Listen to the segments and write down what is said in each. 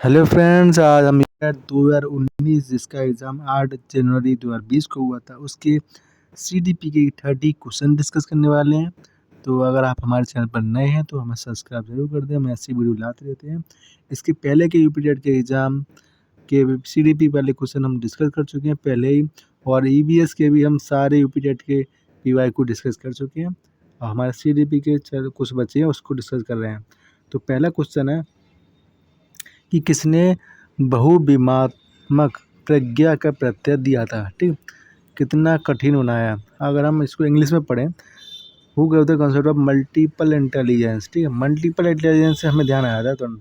Hello friends, आज हम 2019 जिसका एग्ज़ाम 8 जनवरी 2020 को हुआ था उसके सीडीपी के 30 क्वेश्चन डिस्कस करने वाले हैं। तो अगर आप हमारे चैनल पर नए हैं तो हमें सब्सक्राइब जरूर कर दें, हम ऐसी वीडियो लाते रहते हैं। इसके पहले के यूपी टेट के एग्ज़ाम के सीडीपी वाले क्वेश्चन हम डिस्कस कर चुके हैं पहले ही, और ईवीएस के भी हम सारे यूपी टेट के पीवाई को डिस्कस कर चुके हैं। और हमारे सीडीपी के कुछ बचे हैं उसको डिस्कस कर रहे हैं। तो पहला क्वेश्चन है कि किसने बहुविमात्मक प्रज्ञा का प्रत्यय दिया था। ठीक, कितना कठिन होना है। अगर हम इसको इंग्लिश में पढ़ें, who gov the concept of multiple intelligence. ठीक है, मल्टीपल इंटेलिजेंस से हमें ध्यान आया था तुरंत,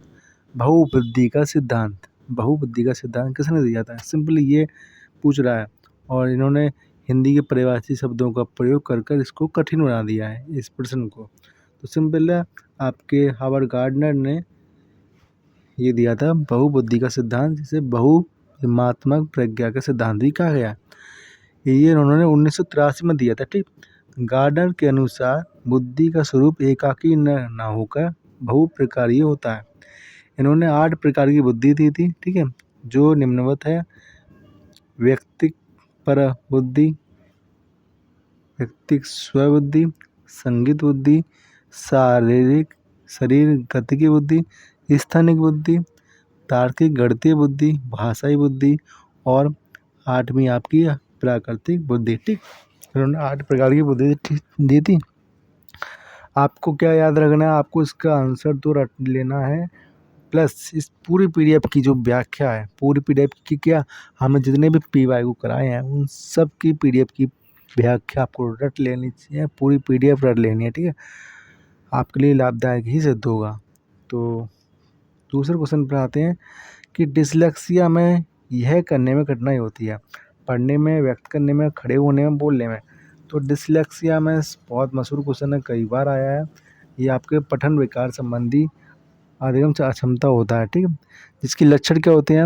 बहुबुद्धि का सिद्धांत। बहुबुद्धि का सिद्धांत किसने दिया था, सिंपली ये पूछ रहा है। और इन्होंने हिंदी के परिभाषी शब्दों का प्रयोग कर कर इसको कठिन बना दिया है इस प्रश्न को। तो सिंपल है, आपके हावर्ड गार्डनर ने ये दिया था बहुबुद्धि का सिद्धांत, जिसे बहुविमात्मक प्रज्ञा का सिद्धांत भी कहा गया। ये उन्होंने 1983 में दिया था। ठीक, गार्डनर के अनुसार बुद्धि का स्वरूप एकाकी न होकर बहुप्रकारीय होता है। इन्होंने 8 प्रकार की बुद्धि दी थी। ठीक है, जो निम्नवत है: व्यक्तिक पर बुद्धि, व्यक्तिक स्वबुद्धि, संगीत बुद्धि, शारीरिक शरीर गति की बुद्धि, स्थानिक बुद्धि, तार्किक गणितीय बुद्धि, भाषाई बुद्धि, और 8वीं आपकी प्राकृतिक बुद्धि। ठीक, उन्होंने 8 प्रकार की बुद्धि दी थी। आपको क्या याद रखना है, आपको इसका आंसर तो रट लेना है, प्लस इस पूरी पीडीएफ की जो व्याख्या है, पूरी पीडीएफ की क्या हमने जितने भी पीवाई को कराए हैं उन सब की पीडीएफ की व्याख्या आपको रट लेनी चाहिए, पूरी पीडीएफ रट लेनी है। ठीक है, आपके लिए लाभदायक ही सिद्ध होगा। तो दूसरे क्वेश्चन पर आते हैं कि डिसलेक्सिया में यह करने में कठिनाई होती है: पढ़ने में, व्यक्त करने में, खड़े होने में, बोलने में। तो डिसलेक्सिया में बहुत मशहूर क्वेश्चन है, कई बार आया है। ये आपके पठन विकार संबंधी अधिगम अक्षमता होता है। ठीक है, जिसके लक्षण क्या होते हैं: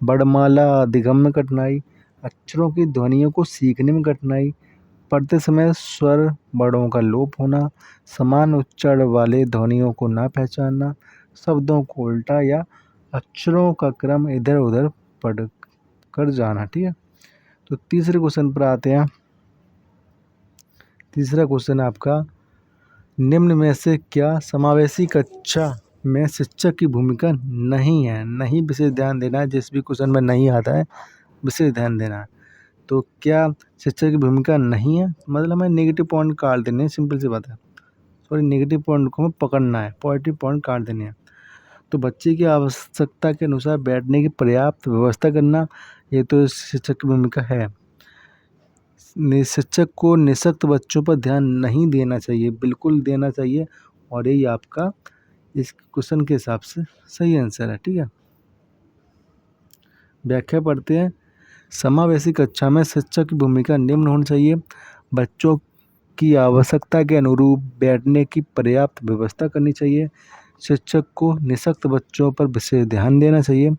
वर्णमाला अधिगम में कठिनाई, अक्षरों की ध्वनियों को सीखने में कठिनाई, पढ़ते समय स्वर वर्णों का लोप होना, समान उच्चारण वाले ध्वनियों को ना पहचानना, शब्दों को उल्टा या अक्षरों का क्रम इधर उधर पढ़ कर जाना। ठीक है, तो तीसरे क्वेश्चन पर आते हैं। तीसरा क्वेश्चन आपका, निम्न में से क्या समावेशी कक्षा में शिक्षक की भूमिका नहीं है। नहीं, विशेष ध्यान देना है, जिस भी क्वेश्चन में नहीं आता है विशेष ध्यान देना है। तो क्या शिक्षक की भूमिका नहीं है, मतलब हमें नेगेटिव पॉइंट काट देने हैं, सिंपल सी बात है। सॉरी, नेगेटिव पॉइंट को हमें पकड़ना है, पॉजिटिव पॉइंट काट देने हैं। तो बच्चे की आवश्यकता के अनुसार बैठने की पर्याप्त व्यवस्था करना, ये तो शिक्षक की भूमिका है। शिक्षक को निःशक्त बच्चों पर ध्यान नहीं देना चाहिए, बिल्कुल देना चाहिए, और यही आपका इस क्वेश्चन के हिसाब से सही आंसर है। ठीक है, व्याख्या पढ़ते हैं। समावेशी कक्षा में शिक्षक की भूमिका निम्न होनी चाहिए: बच्चों की आवश्यकता के अनुरूप बैठने की पर्याप्त व्यवस्था करनी चाहिए, शिक्षक को निःशक्त बच्चों पर विशेष ध्यान देना चाहिए,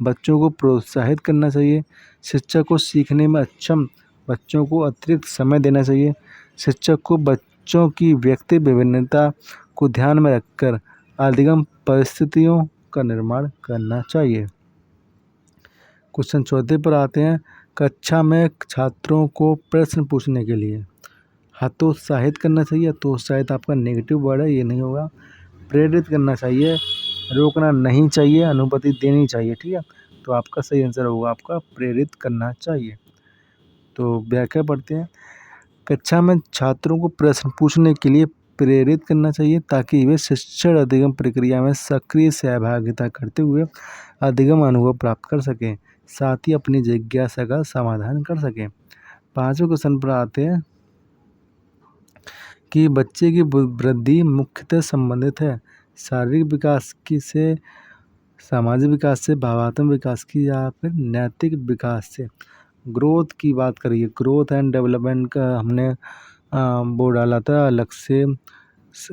बच्चों को प्रोत्साहित करना चाहिए, शिक्षक को सीखने में अक्षम बच्चों को अतिरिक्त समय देना चाहिए, शिक्षक को बच्चों की व्यक्ति विभिन्नता को ध्यान में रखकर अधिगम परिस्थितियों का निर्माण करना चाहिए। क्वेश्चन 14 पर आते हैं। कक्षा में छात्रों को प्रश्न पूछने के लिए हतोत्साहित करना चाहिए। हतोत्साहित आपका नेगेटिव वर्ड है, ये नहीं होगा। प्रेरित करना चाहिए, रोकना नहीं चाहिए, अनुमति देनी चाहिए। ठीक है, तो आपका सही आंसर होगा आपका प्रेरित करना चाहिए। तो व्याख्या पढ़ते हैं। कक्षा में छात्रों को प्रश्न पूछने के लिए प्रेरित करना चाहिए ताकि वे शिक्षण अधिगम प्रक्रिया में सक्रिय सहभागिता करते हुए अधिगम अनुभव प्राप्त कर सकें, साथ ही अपनी जिज्ञासा का समाधान कर सकें। 5वें क्वेश्चन पर आते हैं कि बच्चे की वृद्धि मुख्यतः संबंधित है शारीरिक विकास की से, सामाजिक विकास से, भावात्मक विकास की, या फिर नैतिक विकास से। ग्रोथ की बात करिए, ग्रोथ एंड डेवलपमेंट का हमने वो डाला था अलग से,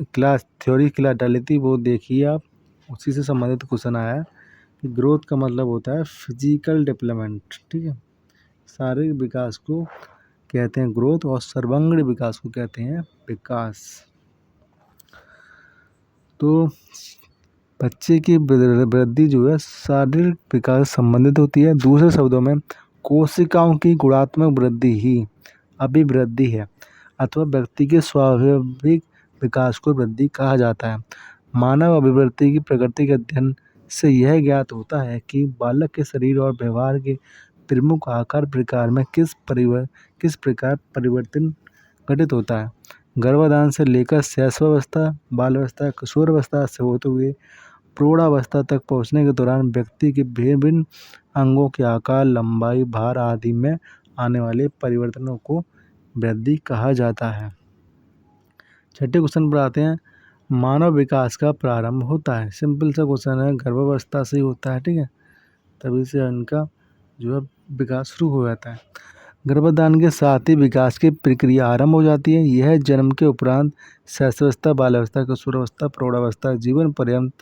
क्लास थ्योरी क्लास डाली थी, वो देखिए आप, उसी से संबंधित क्वेश्चन आया है कि ग्रोथ का मतलब होता है फिजिकल डेवलपमेंट। ठीक है, शारीरिक विकास को कहते हैं ग्रोथ, और सर्वांगीण विकास को कहते हैं विकास। तो बच्चे की वृद्धि जो है शारीरिक विकास से संबंधित होती है। दूसरे शब्दों में कोशिकाओं की गुणात्मक वृद्धि ही अभिवृद्धि है अथवा व्यक्ति के स्वाभाविक विकास को वृद्धि कहा जाता है। मानव अभिवृद्धि की प्रकृति के अध्ययन से यह ज्ञात होता है कि बालक के शरीर और व्यवहार के प्रमुख आकार प्रकार में किस प्रकार परिवर्तन घटित होता है। गर्भाधान से लेकर शैशवावस्था, बाल अवस्था, किशोरावस्था से होते हुए प्रौढ़ावस्था तक पहुंचने के दौरान व्यक्ति के विभिन्न अंगों के आकार, लंबाई, भार आदि में आने वाले परिवर्तनों को वृद्धि कहा जाता है। छठे क्वेश्चन पर आते हैं। मानव विकास का प्रारंभ होता है। सिंपल सा क्वेश्चन है, गर्भावस्था से ही होता है, ठीक है, तभी से इनका जो है विकास शुरू हो जाता है। गर्भाधान के साथ ही विकास की प्रक्रिया आरंभ हो जाती है। यह जन्म के उपरांत शैशवावस्था, बाल्यावस्था, किशोरावस्था, प्रौढ़ावस्था जीवन पर्यंत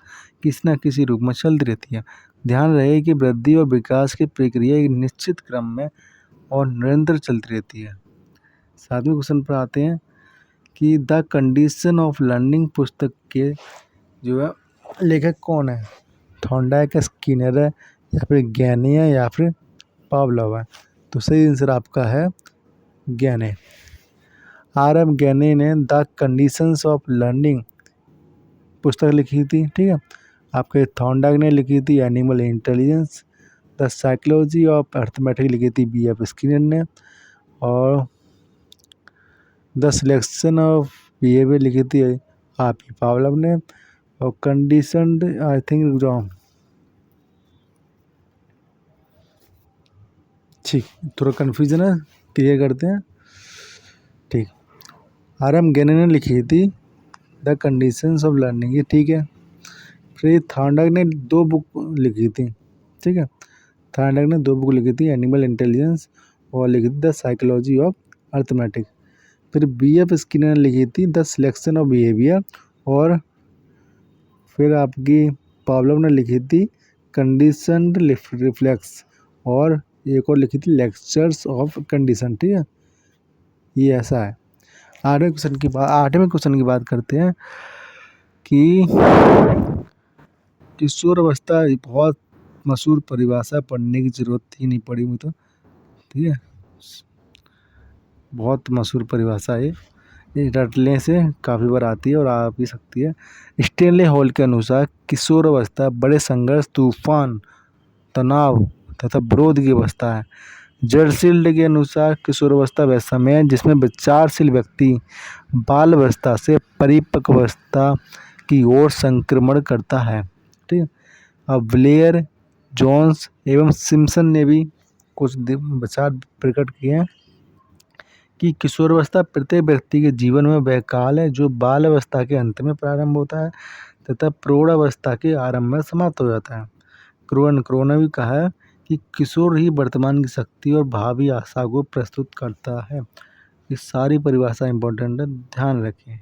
किसी न किसी रूप में चलती रहती है। ध्यान रहे कि वृद्धि और विकास की प्रक्रिया एक निश्चित क्रम में और निरंतर चलती रहती है। सातवें क्वेश्चन पर आते हैं कि द कंडीशन ऑफ लर्निंग पुस्तक के जो है लेखक कौन है। थॉर्नडाइक है, स्किनर है, या फिर गैनी है, या फिर पावलोव है। तो सही आंसर आपका है गैनी। R.M. गैनी ने द कंडीशंस ऑफ लर्निंग पुस्तक लिखी थी, ठीक है। आपके थॉर्नडाइक ने लिखी थी animal intelligence. The psychology of arithmetic लिखी थी B.F. स्किनर ने। और द सिलेक्शन ऑफ बिहेवियर लिखी थी R.P. पावलोव ने। और कंडीशनड आई थिंक रॉन्ग, ठीक, थोड़ा कन्फ्यूजन है, क्लियर करते हैं, ठीक। R.M. गैनी ने लिखी थी द कंडीशंस ऑफ लर्निंग, ये ठीक है। फिर थॉर्नडाइक ने 2 बुक लिखी थी, ठीक है। थॉर्नडाइक ने 2 बुक लिखी थी, एनिमल इंटेलिजेंस और लिखी थी द साइकोलॉजी ऑफ अर्थमेटिक। फिर B.F. स्किनर ने लिखी थी द सिलेक्शन ऑफ बिहेवियर। और फिर आपकी पावलोव ने लिखी थी कंडीशनड रिफ्लेक्स। और एक और लिखी थी लेक्चर्स ऑफ कंडीशन, ठीक है, ये ऐसा है। आठवें क्वेश्चन की बात करते हैं कि किशोरावस्था बहुत मशहूर परिभाषा, पढ़ने की जरूरत ही नहीं पड़ी मुझे, ठीक है, बहुत मशहूर परिभाषा है, ये रटने से काफ़ी बार आती है और आ भी सकती है। स्टेनले हॉल के अनुसार किशोरावस्था बड़े संघर्ष, तूफान, तनाव तथा विरोध की अवस्था है। जर्सील्ड के अनुसार किशोरावस्था वह समय है जिसमें विचारशील व्यक्ति बाल अवस्था से परिपक्व अवस्था की ओर संक्रमण करता है, ठीक है। अब ब्लेयर, जोन्स एवं सिम्पसन ने भी कुछ विचार प्रकट किए हैं कि किशोरावस्था प्रत्येक व्यक्ति के जीवन में वह काल है जो बाल अवस्था के अंत में प्रारंभ होता है तथा प्रौढ़ावस्था के आरंभ में समाप्त हो जाता है। क्रो ने भी कहा है कि किशोर ही वर्तमान की शक्ति और भावी आशा को प्रस्तुत करता है। ये सारी परिभाषा इंपॉर्टेंट है, ध्यान रखें।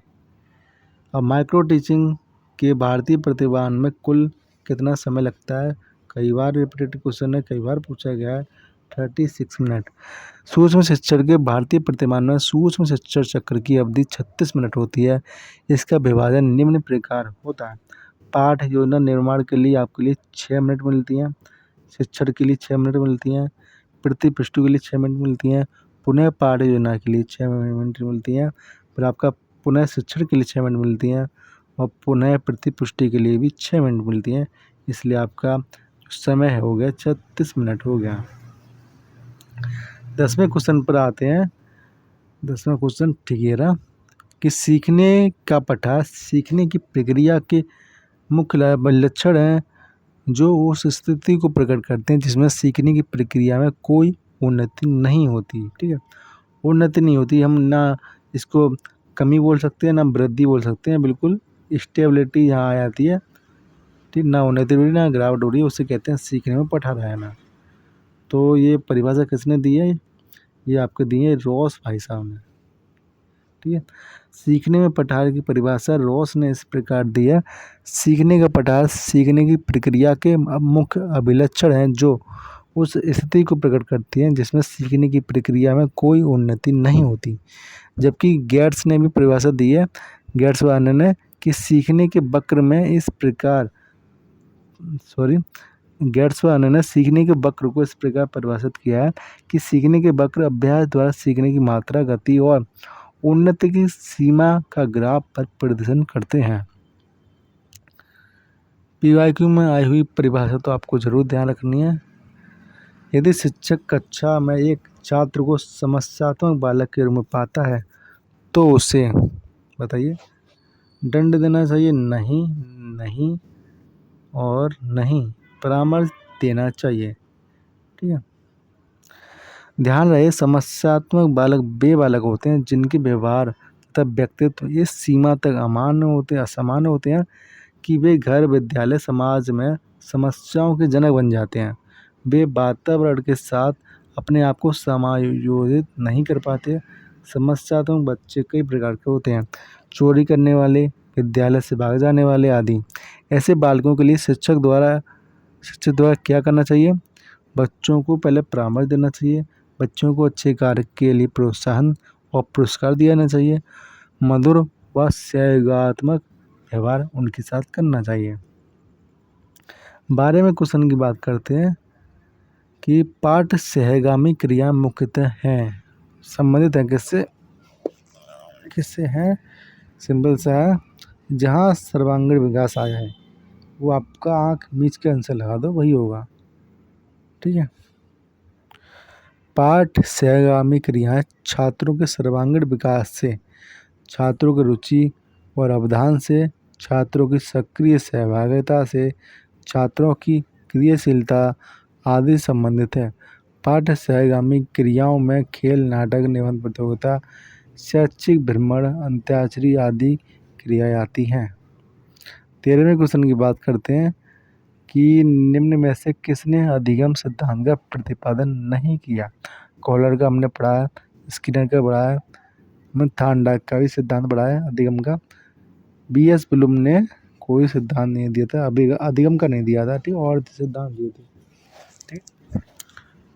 अब माइक्रो टीचिंग के भारतीय प्रतिभान में कुल कितना समय लगता है। कई बार रिपीटेड क्वेश्चन है, कई बार पूछा गया है। 36 मिनट। सूक्ष्म शिक्षण के भारतीय प्रतिमान में सूक्ष्म शिक्षण चक्र की अवधि 36 मिनट होती है। इसका विभाजन निम्न प्रकार होता है। पाठ योजना निर्माण के लिए आपके लिए 6 मिनट मिलती हैं, शिक्षण के लिए 6 मिनट मिलती हैं, प्रति पृष्ठ के लिए 6 मिनट मिलती हैं, पुनः पाठ योजना के लिए 6 मिनट मिलती हैं, फिर आपका पुनः शिक्षण के लिए 6 मिनट मिलती हैं और पुनः प्रति पुष्टि के लिए भी 6 मिनट मिलती हैं। इसलिए आपका समय हो गया 36 मिनट हो गया। 10वें क्वेश्चन पर आते हैं। 10वां क्वेश्चन ठीक है रहा कि सीखने का पठार सीखने की प्रक्रिया के मुख्य लक्षण हैं जो उस स्थिति को प्रकट करते हैं जिसमें सीखने की प्रक्रिया में कोई उन्नति नहीं होती, ठीक है, उन्नति नहीं होती। हम ना इसको कमी बोल सकते हैं ना वृद्धि बोल सकते हैं, बिल्कुल स्टेबिलिटी यहाँ आ जाती है, ठीक, ना उन्नति हो रही ना गिरावट हो रही है, उसे कहते हैं सीखने में पठार आना। तो ये परिभाषा किसने दी है, ये आपके दिए रॉस भाई साहब ने, ठीक है। सीखने में पठार की परिभाषा रॉस ने इस प्रकार दी है। सीखने का पठार सीखने की प्रक्रिया के मुख्य अभिलक्षण हैं जो उस स्थिति को प्रकट करती हैं जिसमें सीखने की प्रक्रिया में कोई उन्नति नहीं होती। जबकि गेट्स ने भी परिभाषा दी है, गेट्स वाले ने, कि सीखने के वक्र में इस प्रकार गेट्सवर्न ने सीखने के वक्र को इस प्रकार परिभाषित किया है कि सीखने के वक्र अभ्यास द्वारा सीखने की मात्रा, गति और उन्नति की सीमा का ग्राफ पर प्रदर्शन करते हैं। पीवाईक्यू में आई हुई परिभाषा तो आपको जरूर ध्यान रखनी है। यदि शिक्षक कक्षा में एक छात्र को समस्यात्मक बालक के रूप में पाता है तो उसे बताइए दंड देना चाहिए? नहीं, नहीं और नहीं। परामर्श देना चाहिए। ठीक है। ध्यान रहे, समस्यात्मक बालक वे बालक होते हैं जिनके व्यवहार तथा व्यक्तित्व इस सीमा तक असामान्य होते हैं कि वे घर, विद्यालय, समाज में समस्याओं के जनक बन जाते हैं। वे वातावरण के साथ अपने आप को समायोजित नहीं कर पाते। समस्यात्मक बच्चे कई प्रकार के होते हैं, चोरी करने वाले, विद्यालय से भाग जाने वाले आदि। ऐसे बालकों के लिए शिक्षक द्वारा क्या करना चाहिए? बच्चों को पहले परामर्श देना चाहिए, बच्चों को अच्छे कार्य के लिए प्रोत्साहन और पुरस्कार दिया चाहिए, मधुर व सहयोगात्मक व्यवहार उनके साथ करना चाहिए। बारे में क्वेश्चन की बात करते हैं कि पाठ सहगामी क्रिया मुख्यतः हैं, संबंधित हैं किससे हैं? सिंपल सा है, जहाँ सर्वांगीण विकास आया है वो आपका आँख मीच के आंसर लगा दो, वही होगा। ठीक है। पाठ सहगामी क्रियाएं छात्रों के सर्वांगीण विकास से, छात्रों की रुचि और अवधान से, छात्रों की सक्रिय सहभागिता से, छात्रों की क्रियाशीलता आदि संबंधित है। पाठ सहगामी क्रियाओं में खेल, नाटक, निबंध प्रतियोगिता, शैक्षिक भ्रमण, अंत्याक्षरी आदि क्रियाएं आती हैं। 13वें क्वेश्चन की बात करते हैं कि निम्न में से किसने अधिगम सिद्धांत का प्रतिपादन नहीं किया? कॉलर का हमने पढ़ा है, स्किनर का पढ़ा है, थार्नडाइक का भी सिद्धांत पढ़ा है अधिगम का। बीएस ब्लूम ने कोई सिद्धांत नहीं दिया था, अभी अधिगम का नहीं दिया था। ठीक, और सिद्धांत दिए थे। ठीक,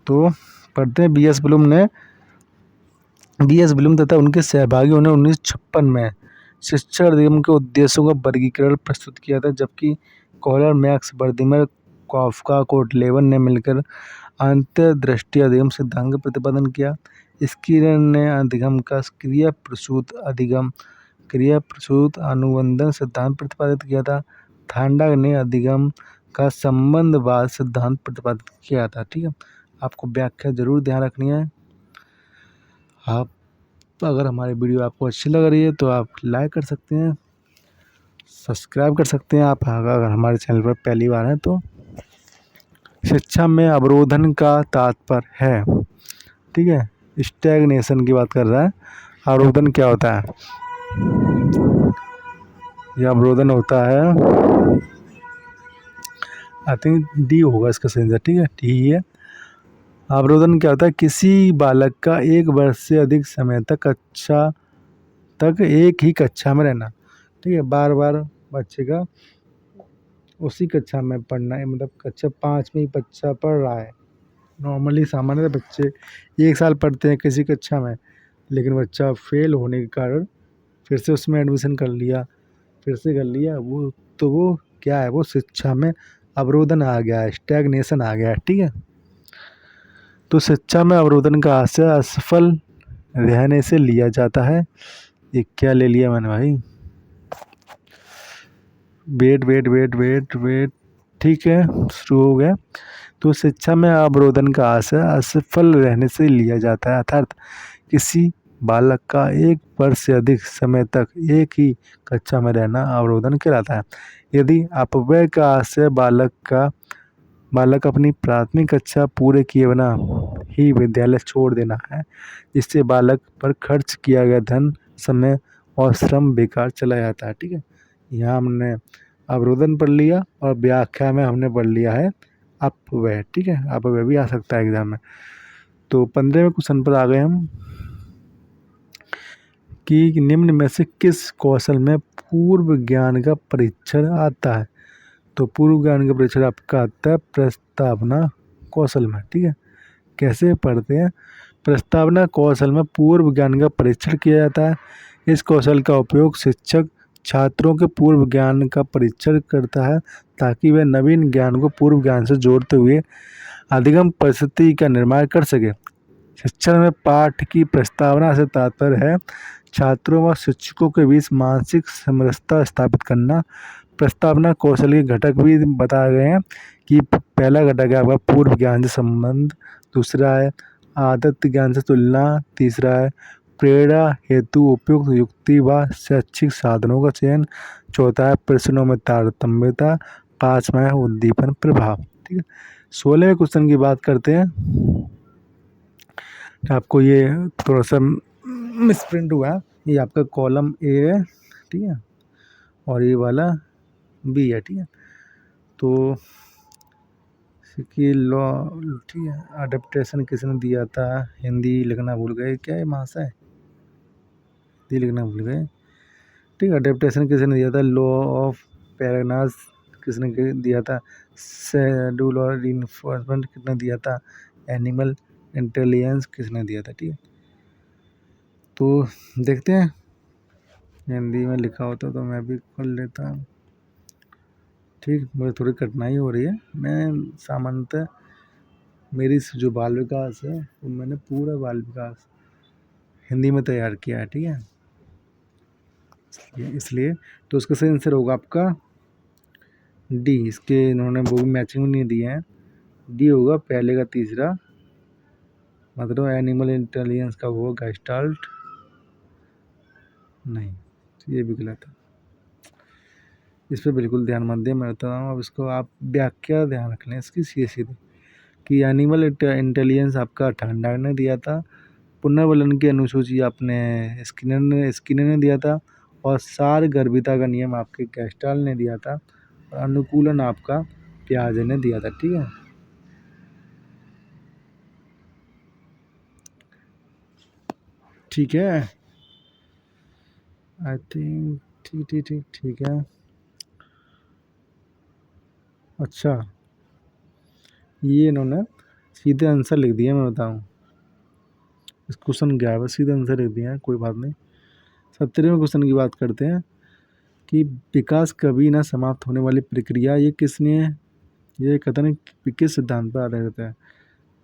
तो पढ़ते हैं। बीएस ब्लूम तथा उनके सहभागियों ने 1956 में शिक्षा अधिगम के उद्देश्यों का वर्गीकरण प्रस्तुत किया था, जबकि कॉलर, मैक्स बर्दिमर, कॉफका, कोटलेवन ने मिलकर अंतर्दृष्टि अधिगम सिद्धांत का प्रतिपादन किया। स्किनर ने अधिगम का क्रिया प्रसूत अनुबंधन सिद्धांत प्रतिपादित किया था। थार्नडाइक ने अधिगम का संबंधवाद सिद्धांत प्रतिपादित किया था। ठीक है, आपको व्याख्या जरूर ध्यान रखनी है। आप अगर हमारी वीडियो आपको अच्छी लग रही है तो आप लाइक कर सकते हैं, सब्सक्राइब कर सकते हैं। आप अगर हमारे चैनल पर पहली बार हैं तो। शिक्षा में अवरोधन का तात्पर्य है, ठीक है, स्टैग्नेशन की बात कर रहा है। अवरोधन क्या होता है? यह अवरोधन होता है, आई थिंक डी होगा इसका सही आंसर। ठीक है, डी ही है। अवरोधन क्या होता है? किसी बालक का 1 वर्ष से अधिक समय तक एक ही कक्षा में रहना। ठीक है, बार बार बच्चे का उसी कक्षा में पढ़ना है, मतलब कक्षा 5 में ही बच्चा पढ़ रहा है। नॉर्मली सामान्य बच्चे 1 साल पढ़ते हैं किसी कक्षा में, लेकिन बच्चा फेल होने के कारण फिर से उसमें एडमिशन कर लिया, वो क्या है? वो शिक्षा में अवरोधन आ गया है, स्टैग्नेशन आ गया है। ठीक है, तो शिक्षा में अवरोधन का आशय असफल रहने से लिया जाता है। ये क्या ले लिया मैंने भाई? वेट। ठीक है, शुरू हो गया। तो शिक्षा में अवरोधन का आशय असफल रहने से लिया जाता है, अर्थात किसी बालक का 1 वर्ष से अधिक समय तक एक ही कक्षा में रहना अवरोधन कहलाता है। यदि अपव्यय का आशय बालक अपनी प्राथमिक कक्षा पूरे किए बिना ही विद्यालय छोड़ देना है, जिससे बालक पर खर्च किया गया धन, समय और श्रम बेकार चला जाता है। ठीक है, यहाँ हमने अवरोधन पढ़ लिया और व्याख्या में हमने पढ़ लिया है अपव्यय। ठीक है, अपव्यय भी आ सकता है एग्जाम में। तो 15वें क्वेश्चन पर आ गए हम कि निम्न में से किस कौशल में पूर्व ज्ञान का परीक्षण आता है? तो पूर्व ज्ञान का परीक्षण आपका आता है प्रस्तावना कौशल में। ठीक है, कैसे पढ़ते हैं? प्रस्तावना कौशल में पूर्व ज्ञान का परीक्षण किया जाता है। इस कौशल का उपयोग शिक्षक छात्रों के पूर्व ज्ञान का परीक्षण करता है ताकि वे नवीन ज्ञान को पूर्व ज्ञान से जोड़ते हुए अधिगम परिस्थिति का निर्माण कर सके। शिक्षण में पाठ की प्रस्तावना से तात्पर्य है छात्रों व शिक्षकों के बीच मानसिक समरसता स्थापित करना। प्रस्तावना कौशल के घटक भी बताए गए हैं कि पहला घटक है आपका पूर्व ज्ञान से संबंध, दूसरा है आदत ज्ञान से तुलना, तीसरा है प्रेरणा हेतु उपयुक्त युक्ति व शैक्षिक साधनों का चयन, चौथा है प्रश्नों में तारतम्यता, पांचवा है उद्दीपन प्रभाव। ठीक है, 16वें क्वेश्चन की बात करते हैं। आपको ये थोड़ा सा मिसप्रिंट हुआ है, ये आपका कॉलम ए है, ठीक है, और ये वाला बी है। ठीक है, तो कि लॉ, ठीक है, अडेप्टेशन किसने दिया था? हिंदी लिखना भूल गए क्या ये महाशय? हिंदी लिखना भूल गए। ठीक है, अडेप्टेशन किसने दिया था? लॉ ऑफ पैराग्नास किसने दिया था? शेड्यूल और इन्फोर्समेंट किसने दिया था? एनिमल इंटेलिजेंस किसने दिया था? ठीक है, तो देखते हैं, हिंदी में लिखा होता तो मैं भी कर लेता। ठीक, मुझे थोड़ी कठिनाई हो रही है। मैं सामान्यतः मेरी जो बाल विकास है वो मैंने पूरा बाल विकास हिंदी में तैयार किया है। ठीक है, इसलिए तो उसका सही आंसर होगा आपका डी। इसके इन्होंने वो भी मैचिंग नहीं दिए हैं, डी होगा पहले का तीसरा, मतलब एनिमल इंटेलिजेंस का वो गेस्टाल्ट नहीं, ये भी गलत है। इस पर बिल्कुल ध्यान मत दें, मैं बता रहा हूँ। अब इसको आप व्याख्या ध्यान रख लें इसकी सीधे सीधे कि एनिमल इंटेलिजेंस आपका ठंडा ने दिया था, पुनर्वलन की अनुसूची आपने स्किनर ने दिया था, और सार गर्भिता का नियम आपके गेस्टाल ने दिया था, और अनुकूलन आपका पियाजे ने दिया था। ठीक है, ठीक है, आई थिंक ठीक ठीक ठीक ठीक है। अच्छा, ये इन्होंने सीधे आंसर लिख दिया, मैं बताऊं, इस क्वेश्चन क्या है, सीधे आंसर लिख दिया है, कोई बात नहीं। 17वें क्वेश्चन की बात करते हैं कि विकास कभी ना समाप्त होने वाली प्रक्रिया, ये किसने, ये कथन किस सिद्धांत पर आधारित है?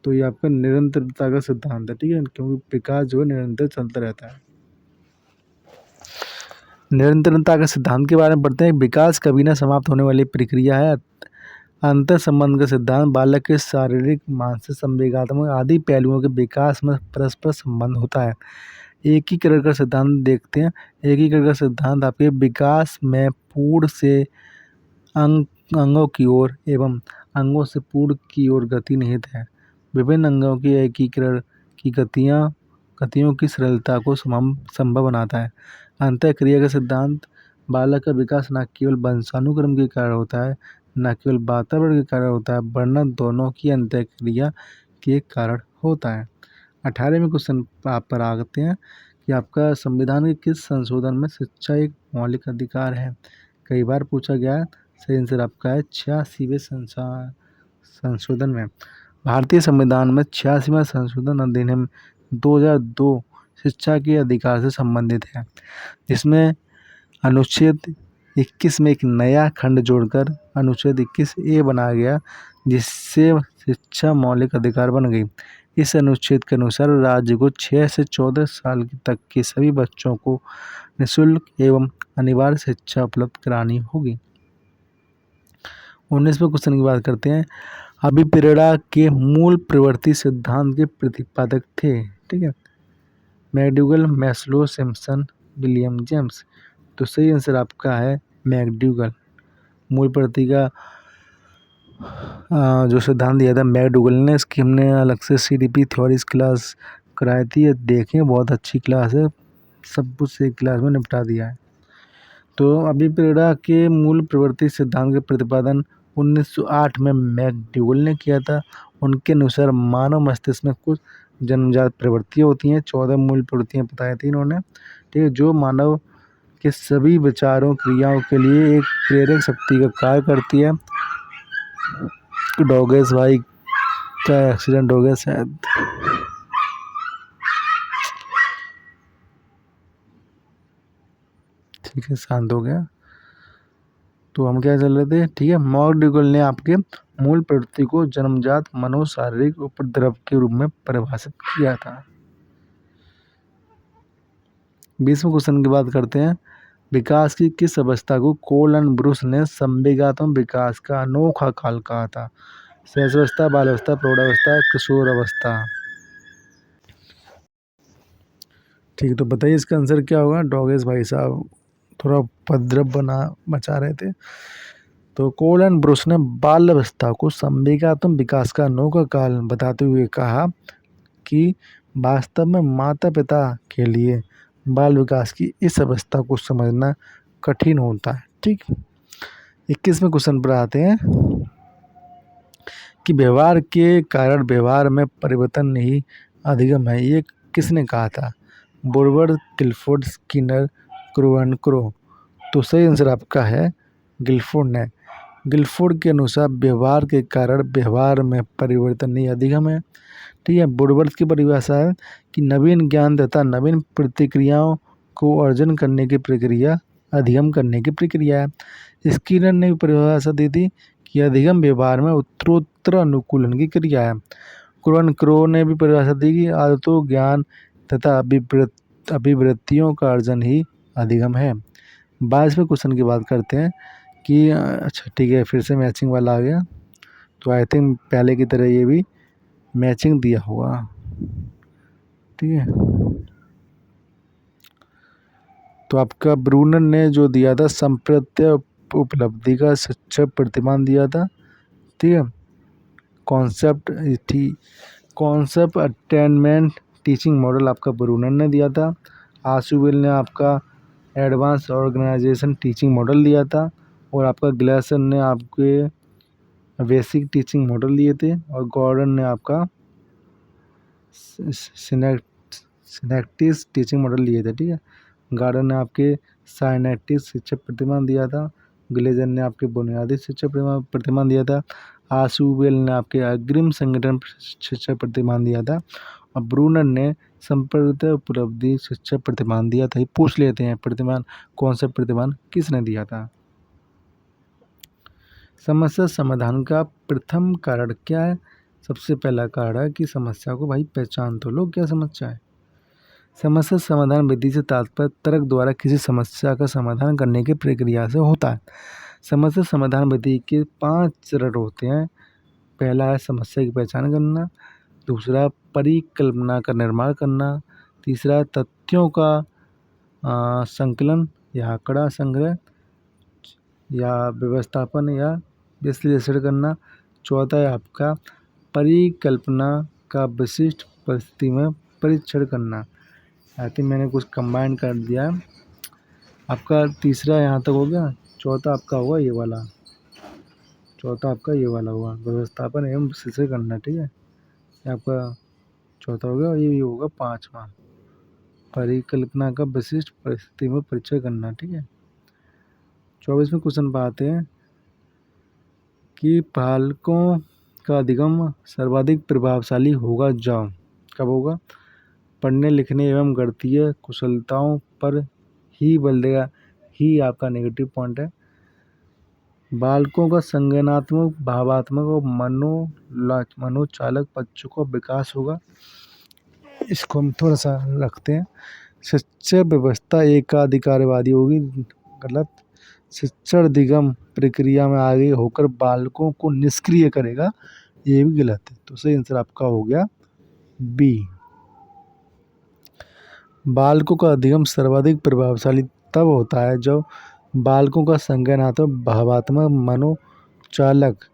तो ये आपका निरंतरता का सिद्धांत है। ठीक है, क्योंकि विकास जो है निरंतर चलता रहता है। निरंतरता के सिद्धांत के बारे में पढ़ते हैं। विकास कभी ना समाप्त होने वाली प्रक्रिया है। अंतर संबंध का सिद्धांत बालक के शारीरिक, मानसिक, संवेगात्मक आदि पहलुओं के विकास में परस्पर संबंध होता है। एकीकरण का सिद्धांत देखते हैं। एकीकरण का सिद्धांत आपके विकास में पूर्ण से अंगों की ओर एवं अंगों से पूर्ण की ओर गति निहित है। विभिन्न अंगों के एकीकरण की गतियों की सरलता को संभव बनाता है। अंतःक्रिया का सिद्धांत बालक का विकास न केवल वंशानुक्रम के कारण होता है, न केवल वातावरण के कारण होता है, वरना दोनों की अंतःक्रिया के कारण होता है। 18वें क्वेश्चन आप पर आते हैं कि आपका संविधान के किस संशोधन में शिक्षा एक मौलिक अधिकार है? कई बार पूछा गया है। सही आंसर आपका है 86वें संशोधन में। भारतीय संविधान में 86वां संशोधन अधिनियम 2002 शिक्षा के अधिकार से संबंधित है, जिसमें अनुच्छेद 21 में एक नया खंड जोड़कर अनुच्छेद 21A बनाया गया, जिससे शिक्षा मौलिक अधिकार बन गई। इस अनुच्छेद के अनुसार राज्य को 6 से 14 साल तक के सभी बच्चों को निःशुल्क एवं अनिवार्य शिक्षा उपलब्ध करानी होगी। 19वें क्वेश्चन की बात करते हैं। अभिप्रेरणा के मूल प्रवृत्ति सिद्धांत के प्रतिपादक थे। ठीक है, McDougall, Maslow, Simpson, William James. तो सही आंसर आपका है मैकडूगल। मूल प्रवृत्ति का जो सिद्धांत दिया था मैकडूगल ने, इसकी हमने अलग से CDP थ्योरीज क्लास कराई थी, देखें बहुत अच्छी क्लास है, सब कुछ एक क्लास में निपटा दिया है। तो अभिप्रेरणा के मूल प्रवृत्ति सिद्धांत के प्रतिपादन 1908 में मैकडूगल ने किया था। उनके अनुसार मानव मस्तिष्क में कुछ जन्मजात प्रवृत्तियाँ होती हैं, 14 मूल प्रवृत्तियाँ बताई थी इन्होंने। ठीक है, जो मानव के सभी विचारों क्रियाओं के लिए एक प्रेरक शक्ति का कार्य करती है। डॉगेस भाई का एक्सीडेंट हो गया शायद। ठीक है, शांत हो गया। तो हम क्या चल रहे थे, ठीक है। मॉकडुगल ने आपके मूल प्रवृत्ति को जन्मजात मनोशारीरिक उपद्रव के रूप में परिभाषित किया था। 20वें क्वेश्चन की बात करते हैं। विकास की किस अवस्था को कोल एंड ब्रूस ने संवेगात्मक विकास का अनोखा काल कहा था? शैशवावस्था, बाल्यावस्था, प्रौढ़ावस्था, किशोरावस्था। ठीक है, तो बताइए इसका आंसर क्या होगा। डॉगेश भाई साहब थोड़ा उपद्रव मचा रहे थे। तो कोल एंड ब्रूस ने बाल्यावस्था को संवेगात्मक विकास का अनोखा काल बताते हुए कहा कि वास्तव में माता पिता के लिए बाल विकास की इस अवस्था को समझना कठिन होता है। ठीक, 21वें क्वेश्चन पर आते हैं कि व्यवहार के कारण व्यवहार में परिवर्तन ही अधिगम है, ये किसने कहा था? Woodward, Guilford, Skinner, Crow and Crow. तो सही आंसर आपका है गिलफोर्ड ने। गिलफोर्ड के अनुसार व्यवहार के कारण व्यवहार में परिवर्तन ही अधिगम है। ठीक है, वुडवर्ड की परिभाषा है कि नवीन ज्ञान तथा नवीन प्रतिक्रियाओं को अर्जन करने की प्रक्रिया अधिगम करने की प्रक्रिया है। स्किनर ने भी परिभाषा दी थी कि अधिगम व्यवहार में उत्तरोत्तर अनुकूलन की क्रिया है। क्रो ने भी परिभाषा दी कि आदतों, ज्ञान तथा अभिवृत्तियों का अर्जन ही अधिगम है। 22वें क्वेश्चन की बात करते हैं कि अच्छा ठीक है, फिर से मैचिंग वाला आ गया। तो आई थिंक पहले की तरह ये भी मैचिंग दिया हुआ। ठीक है, तो आपका ब्रूनर ने जो दिया था संप्रत्य उपलब्धि का सच्चा प्रतिमान दिया था। ठीक है, कॉन्सेप्ट अटेनमेंट टीचिंग मॉडल आपका ब्रूनर ने दिया था। आशुविल ने आपका एडवांस ऑर्गेनाइजेशन टीचिंग मॉडल दिया था। और आपका ग्लेसन ने आपके बेसिक टीचिंग मॉडल दिए थे। और गॉर्डन ने आपका सिनेक्टिस टीचिंग मॉडल लिए थे। ठीक है, गार्डन ने आपके साइनेटिक शिक्षा प्रतिमान दिया था। ग्लेजर ने आपके बुनियादी शिक्षा प्रतिमान दिया था। आशुबेल ने आपके अग्रिम संगठन शिक्षा प्रतिमान दिया था। और ब्रूनर ने संप्रदाय उपलब्धि शिक्षा प्रतिमान दिया था। ये पूछ लेते हैं प्रतिमान, कौन सा प्रतिमान किसने दिया था। समस्या समाधान का प्रथम कारण क्या है? सबसे पहला कारण है कि समस्या को भाई पहचान तो लो, क्या समस्या है। समस्या समाधान विधि से तात्पर्य तर्क द्वारा किसी समस्या का समाधान करने की प्रक्रिया से होता है। समस्या समाधान विधि के 5 चरण होते हैं। पहला है समस्या की पहचान करना, दूसरा परिकल्पना का निर्माण करना, तीसरा तथ्यों का संकलन या आंकड़ा संग्रह या व्यवस्थापन या विश्लेषण करना, चौथा है आपका परिकल्पना का विशिष्ट परिस्थिति में परीक्षण करना। आई थिंक मैंने कुछ कंबाइन कर दिया। आपका तीसरा यहाँ तक हो गया, चौथा आपका होगा ये वाला, चौथा आपका ये वाला हुआ व्यवस्थापन एवं विश्लेषण करना। ठीक है, ये आपका चौथा हो गया। ये होगा 5वां, परिकल्पना का विशिष्ट परिस्थिति में परीक्षण करना। ठीक है, 24वें क्वेश्चन पर आते हैं कि पालकों का अधिगम सर्वाधिक प्रभावशाली होगा जब, कब होगा? पढ़ने लिखने एवं गणितीय कुशलताओं पर ही बल देगा, ही आपका नेगेटिव पॉइंट है। बालकों का संज्ञानात्मक, भावात्मक और मनोचालक पक्षों का विकास होगा। इसको हम थोड़ा सा रखते हैं। शिक्षा व्यवस्था एकाधिकारवादी होगी, गलत। शिक्षण अधिगम प्रक्रिया में आगे होकर बालकों को निष्क्रिय करेगा, ये भी गलत है। तो सही आंसर आपका हो गया बी। बालकों का अधिगम सर्वाधिक प्रभावशाली तब होता है जब बालकों का संज्ञानात्मक, भावात्मक, मनोचालक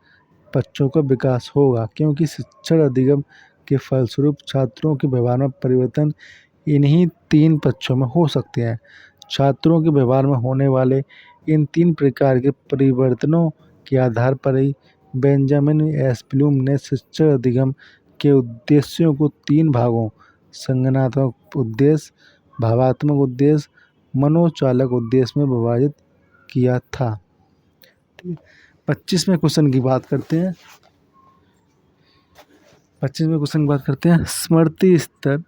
पक्षों का विकास होगा, क्योंकि शिक्षण अधिगम के फलस्वरूप छात्रों के व्यवहार में परिवर्तन इन्हीं 3 पक्षों में हो सकते हैं। छात्रों के व्यवहार में होने वाले इन 3 प्रकार के परिवर्तनों के आधार पर ही बेंजामिन एस ब्लूम ने शिक्षण अधिगम के उद्देश्यों को 3 भागों, संज्ञानात्मक उद्देश्य, भावात्मक उद्देश्य, मनोचालक उद्देश्य में विभाजित किया था। ठीक है, 25वें क्वेश्चन की बात करते हैं। 25वें क्वेश्चन की बात करते हैं। स्मृति स्तर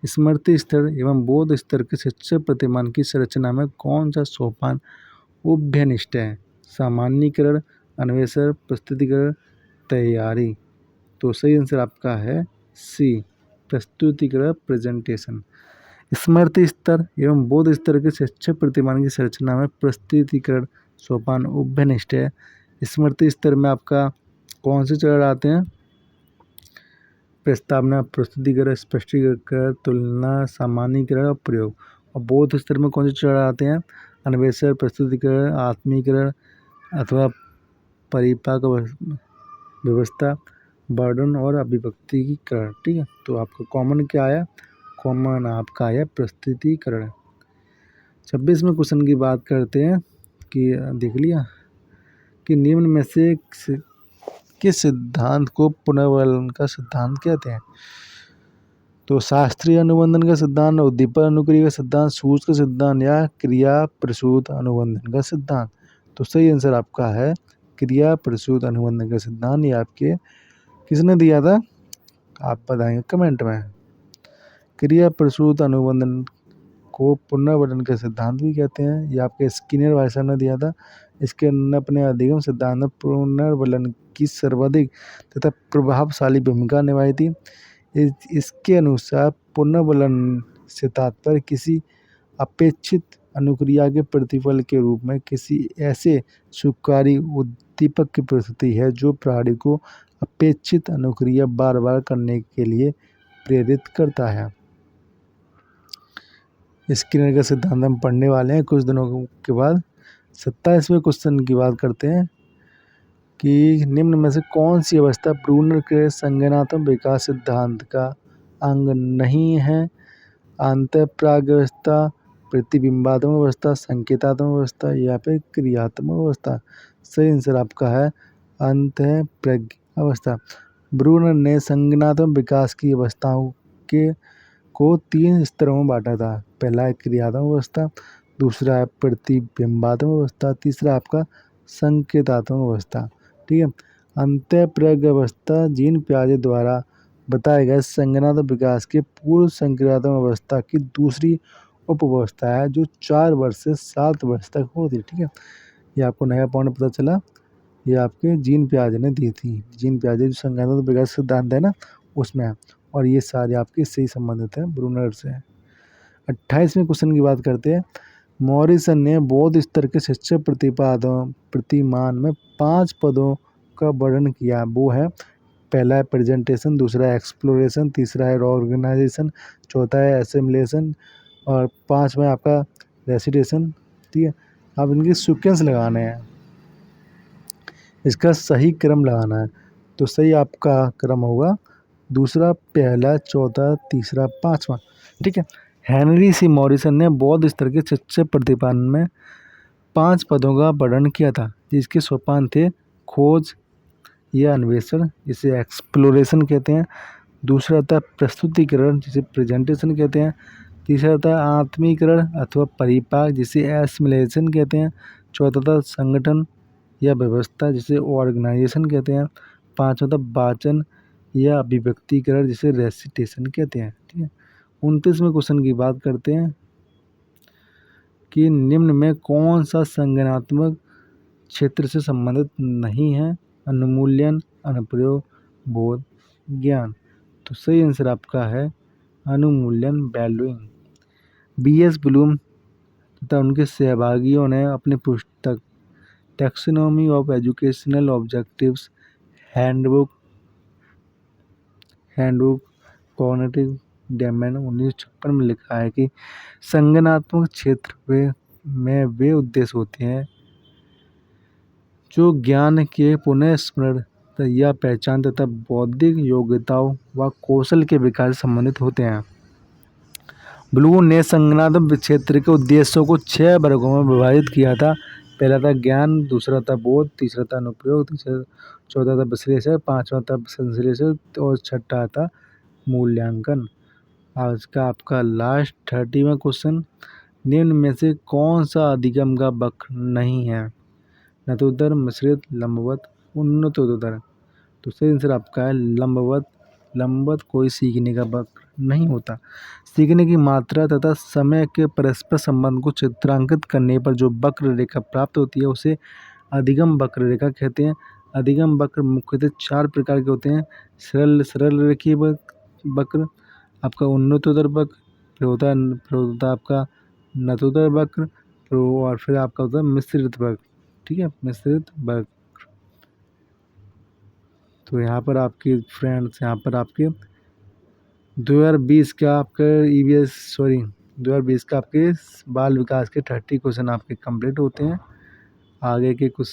स्मृति स्तर एवं बोध स्तर के शिक्षक प्रतिमान की संरचना में कौन सा सोपान उभयनिष्ठ है? सामान्यीकरण, अन्वेषण, प्रस्तुतिकरण, तैयारी। तो सही आंसर आपका है सी, प्रस्तुतिकरण, प्रेजेंटेशन। स्मृति स्तर एवं बोध स्तर के शिक्षक प्रतिमान की संरचना में प्रस्तुतिकरण सोपान उभयनिष्ठ है। स्मृति स्तर में आपका कौन से चरण आते हैं? प्रस्तावना, प्रस्तुतिकरण, स्पष्टीकरण, तुलना, सामान्यीकरण और प्रयोग। और बोध स्तर में कौन से चरण आते हैं? अन्वेषण, प्रस्तुतिकरण, आत्मीकरण अथवा परिपाक व्यवस्था, वर्णन और अभिव्यक्तिकरण। ठीक है, तो आपका कॉमन क्या आया? कॉमन आपका आया प्रस्तुतिकरण। 26वें क्वेश्चन की बात करते हैं कि देख लिया कि निम्न में से किस सिद्धांत को पुनर्वलन का सिद्धांत कहते हैं? तो शास्त्रीय अनुबंधन का सिद्धांत, उद्दीपक अनुक्रिया का सिद्धांत, सूच का सिद्धांत या क्रिया प्रसूत अनुबंधन का सिद्धांत। तो सही आंसर आपका है क्रिया प्रसूत अनुबंधन का सिद्धांत। ये आपके किसने दिया था? आप बताएंगे कमेंट में। क्रिया प्रसूत अनुबंधन को पुनर्वलन के सिद्धांत भी कहते हैं। ये आपके स्किनर भाई साहब ने दिया था। इसके अपने अधिगम सिद्धांत में पुनर्वलन की सर्वाधिक तथा प्रभावशाली भूमिका निभाई थी। इसके अनुसार पुनर्वलन से तात्पर्य किसी अपेक्षित अनुक्रिया के प्रतिफल के रूप में किसी ऐसे सुकारी उद्दीपक की प्रस्तुति है जो प्राणी को अपेक्षित अनुक्रिया बार बार करने के लिए प्रेरित करता है। स्किनर का सिद्धांत हम पढ़ने वाले हैं कुछ दिनों के बाद। 27वें क्वेश्चन की बात करते हैं कि निम्न में से कौन सी अवस्था ब्रूनर के संज्ञानात्मक विकास सिद्धांत का अंग नहीं है? अंतःप्राग अवस्था, प्रतिबिंबात्मक अवस्था, संकेतात्मक अवस्था या फिर क्रियात्मक अवस्था। सही आंसर आपका है अंतःप्राग अवस्था। ब्रूनर ने संज्ञानात्मक विकास की अवस्थाओं के को 3 स्तरों में बांटा था। पहला है क्रियात्मक अवस्था, दूसरा है प्रतिबिंबात्मक अवस्था, तीसरा आपका संकेतात्मक अवस्था। ठीक है, अंतःप्राग अवस्था जीन पियाजे द्वारा बताए गए संज्ञानात्मक विकास के पूर्व संक्रियात्मक अवस्था की दूसरी उपअवस्था है जो 4 वर्ष से 7 वर्ष तक होती है। ठीक है, ये आपको नया पॉइंट पता चला, ये आपके जीन पियाजे ने दी थी। जीन पियाजे जो संज्ञानात्मक विकास सिद्धांत है ना, उसमें है, और ये सारे आपके सही संबंधित हैं ब्रूनर से। 28वें क्वेश्चन की बात करते हैं। मॉरिसन ने बौद्ध स्तर के शिक्षक प्रतिमान में 5 पदों का वर्णन किया। वो है, पहला है प्रेजेंटेशन, दूसरा है एक्सप्लोरेशन, तीसरा है ऑर्गेनाइजेशन, चौथा है एसिमिलेशन और 5वां आपका रेसिटेशन। ठीक है, अब इनके सीक्वेंस लगाने हैं, इसका सही क्रम लगाना है। तो सही आपका क्रम होगा दूसरा, पहला, चौथा, तीसरा, 5वां। ठीक है, हेनरी सी मॉरिसन ने बौद्ध स्तर के शिक्षक प्रतिपादन में 5 पदों का वर्णन किया था, जिसके सोपान थे खोज या अन्वेषण, जिसे एक्सप्लोरेशन कहते हैं, दूसरा था प्रस्तुतिकरण, जिसे प्रेजेंटेशन कहते हैं, तीसरा था आत्मीकरण अथवा परिपाक, जिसे एसिमिलेशन कहते हैं, चौथा था संगठन या व्यवस्था, जिसे ऑर्गेनाइजेशन कहते हैं, पांचवा था वाचन या अभिव्यक्तिकरण, जिसे रेसिटेशन कहते हैं। ठीक है, 29वें क्वेश्चन की बात करते हैं कि निम्न में कौन सा संज्ञानात्मक क्षेत्र से संबंधित नहीं है? अनुमूल्यन, अनुप्रयोग, बोध, ज्ञान। तो सही आंसर आपका है अनुमूल्यन, वैल्यूइंग। बीएस ब्लूम तथा उनके सहभागियों ने अपनी पुस्तक taxonomy of educational objectives handbook cognitive domain 1956 में लिखा है कि संज्ञानात्मक क्षेत्र में वे उद्देश्य होते हैं जो ज्ञान के पुनः स्मरण या पहचान तथा बौद्धिक योग्यताओं व कौशल के विकास से संबंधित होते हैं। ब्लूम ने संज्ञानात्मक क्षेत्र के उद्देश्यों को 6 वर्गों में विभाजित किया था। पहला था ज्ञान, दूसरा था बोध, तीसरा था अनुप्रयोग, चौथा था विश्लेषण, 5वां था संश्लेषण और 6ठा था मूल्यांकन। आज का आपका लास्ट 30वां क्वेश्चन, निम्न में से कौन सा अधिगम का वक्र नहीं है? नतोदर, मिश्रित, लंबवत, उन्नतोदर। तो सही आंसर आपका है लंबवत। लंबवत कोई सीखने का वक्र नहीं होता। सीखने की मात्रा तथा समय के परस्पर संबंध को चित्रांकित करने पर जो वक्र रेखा प्राप्त होती है उसे अधिगम वक्र रेखा कहते हैं। अधिगम वक्र मुख्यतः 4 प्रकार के होते हैं। सरल सरल रेखीय वक्र, आपका उन्नतोत्तर वक्र, फिर होता है आपका नतोत्तर वक्र, और फिर आपका होता है मिश्रित वक्र। ठीक है, मिश्रित वक्र। तो यहाँ पर आपके फ्रेंड्स, यहाँ पर आपके 2020 का आपका ईवीएस, सॉरी 2020 का आपके बाल विकास के 30 क्वेश्चन आपके कंप्लीट होते हैं। आगे के कुछ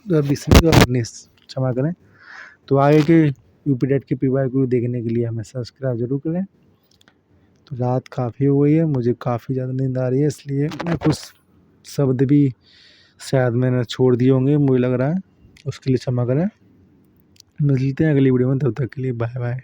2020 में 2019, क्षमा करें। तो आगे के यूपी टेट के पीवाई को देखने के लिए हमें सब्सक्राइब जरूर करें। तो रात काफ़ी हो गई है, मुझे काफ़ी ज़्यादा नींद आ रही है, इसलिए मैं कुछ शब्द भी शायद मैंने छोड़ दिए होंगे, मुझे लग रहा है, उसके लिए क्षमा करें। मिलते हैं अगली वीडियो में, तब तक के लिए बाय बाय।